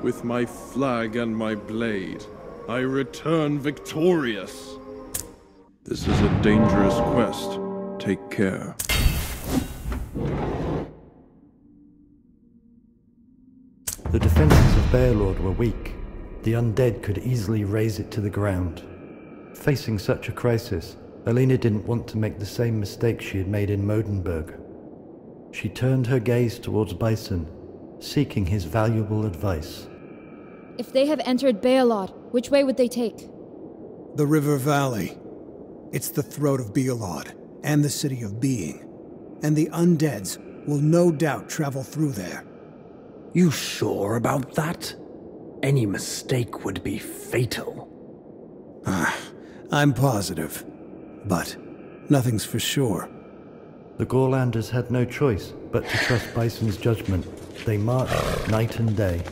With my flag and my blade, I return victorious. This is a dangerous quest. Take care. The defenses of Beowlord were weak. The undead could easily raze it to the ground. Facing such a crisis, Alina didn't want to make the same mistake she had made in Modenburg. She turned her gaze towards Bison, seeking his valuable advice. If they have entered Beowlod, which way would they take? The river valley. It's the throat of Beowlod, and the city of Being. And the undeads will no doubt travel through there. You sure about that? Any mistake would be fatal. I'm positive. But nothing's for sure. The Gorlanders had no choice but to trust Bison's judgment. They marched night and day,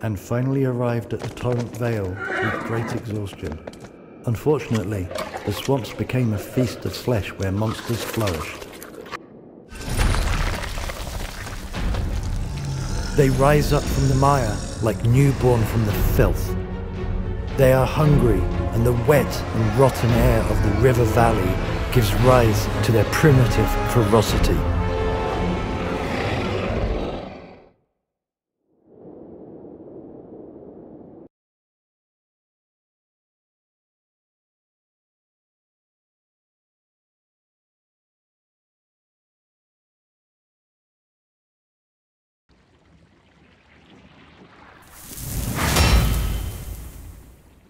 and finally arrived at the Torrent Vale with great exhaustion. Unfortunately, the swamps became a feast of flesh where monsters flourished. They rise up from the mire like newborn from the filth. They are hungry, and the wet and rotten air of the river valley gives rise to their primitive ferocity.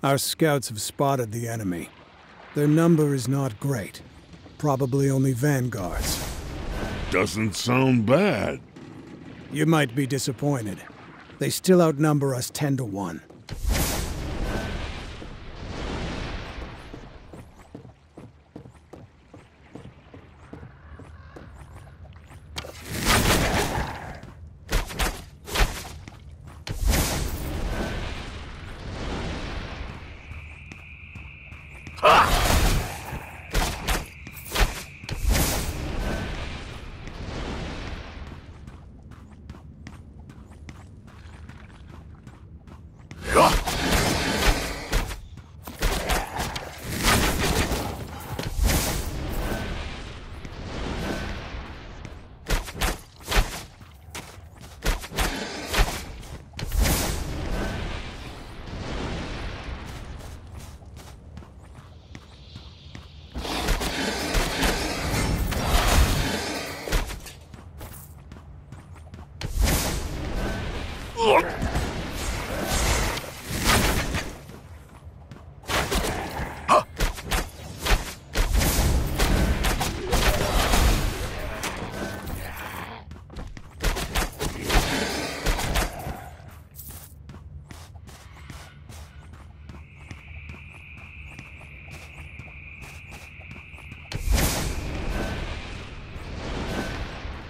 Our scouts have spotted the enemy. Their number is not great. Probably only vanguards. Doesn't sound bad. You might be disappointed. They still outnumber us 10 to 1.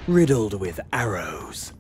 Riddled with arrows.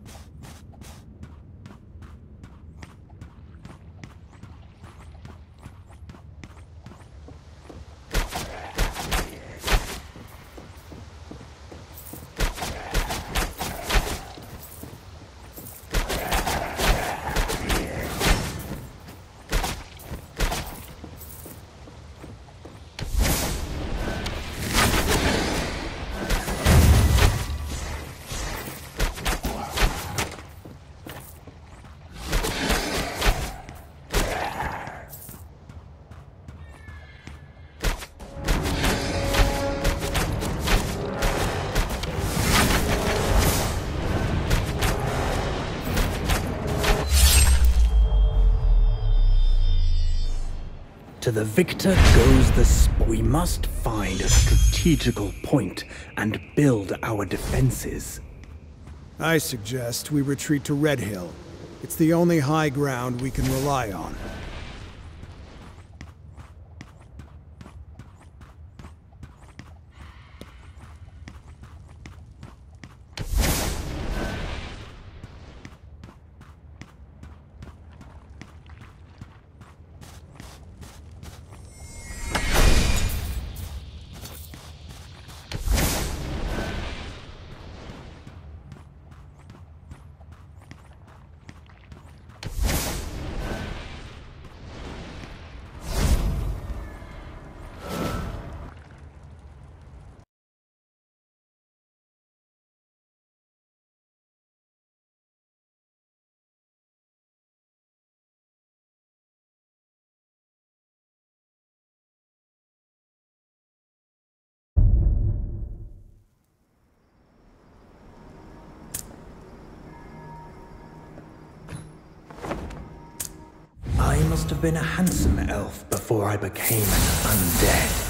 To the victor goes the spoil. We must find a strategical point and build our defenses. I suggest we retreat to Red Hill. It's the only high ground we can rely on. must have been a handsome elf before I became an undead.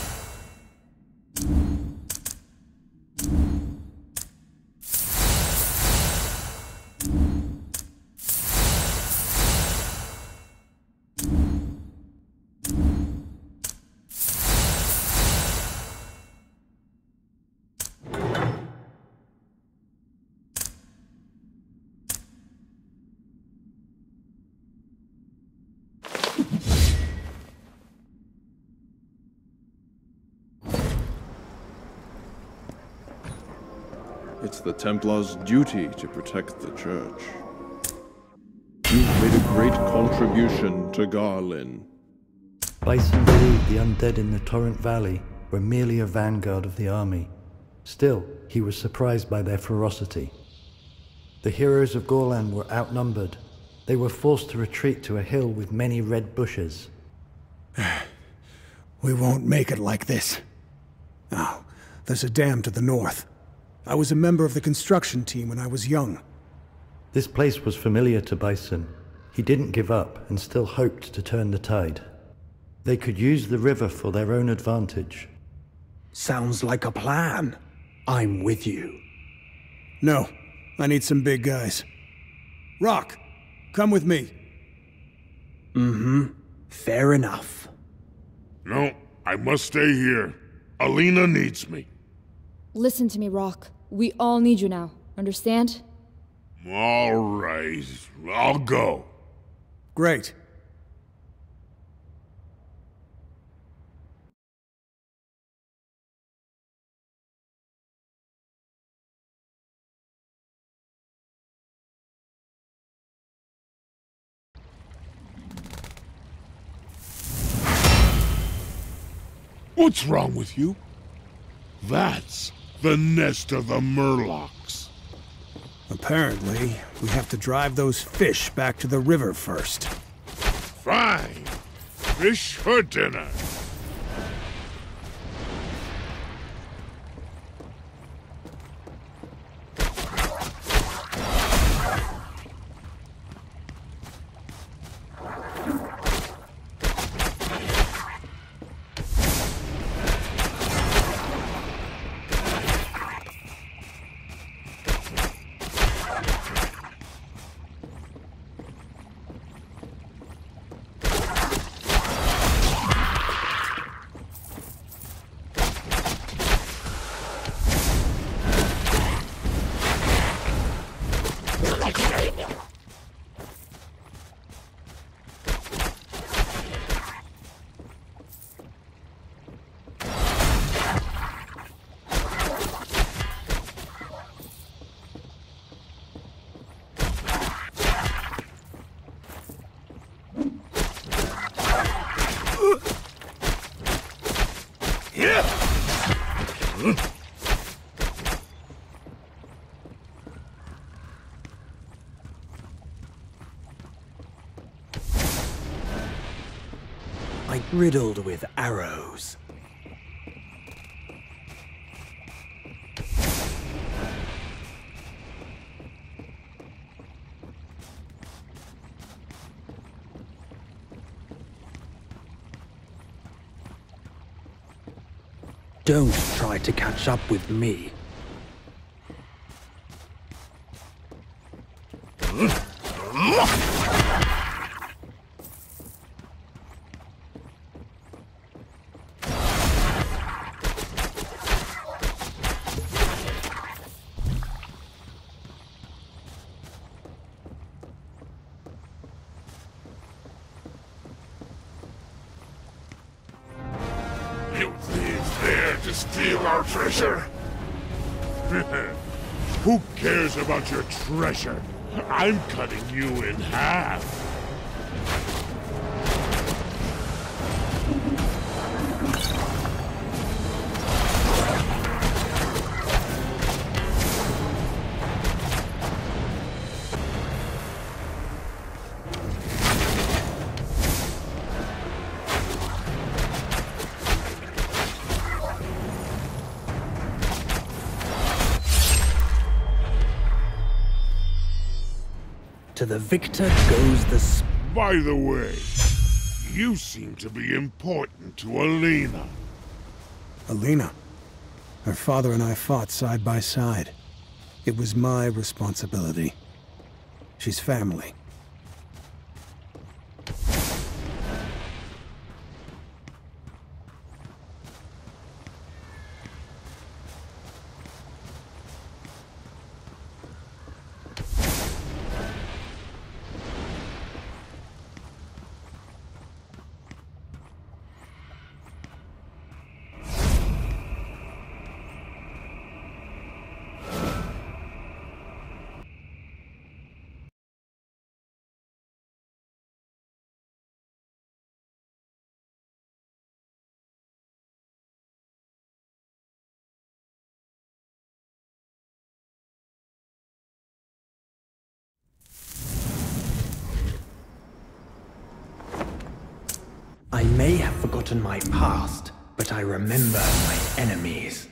It's the Templars' duty to protect the Church. You've made a great contribution to Garlin. Bison believed the undead in the Torrent Valley were merely a vanguard of the army. Still, he was surprised by their ferocity. The heroes of Gorlan were outnumbered. They were forced to retreat to a hill with many red bushes. We won't make it like this. Oh, there's a dam to the north. I was a member of the construction team when I was young. This place was familiar to Bison. He didn't give up and still hoped to turn the tide. They could use the river for their own advantage. Sounds like a plan. I'm with you. No, I need some big guys. Rock, come with me. Fair enough. No, I must stay here. Alina needs me. Listen to me, Rock. We all need you now. Understand? All right, I'll go. Great. What's wrong with you? That's the nest of the Murlocs. Apparently, we have to drive those fish back to the river first. Fine. Fish for dinner. Like riddled with arrows. Don't try to catch up with me. You thieves there to steal our treasure? Who cares about your treasure? I'm cutting you in half. To the victor goes the By the way, You seem to be important to Alina. Alina. Her father and I fought side by side. It was my responsibility. She's family. I may have forgotten my past, but I remember my enemies.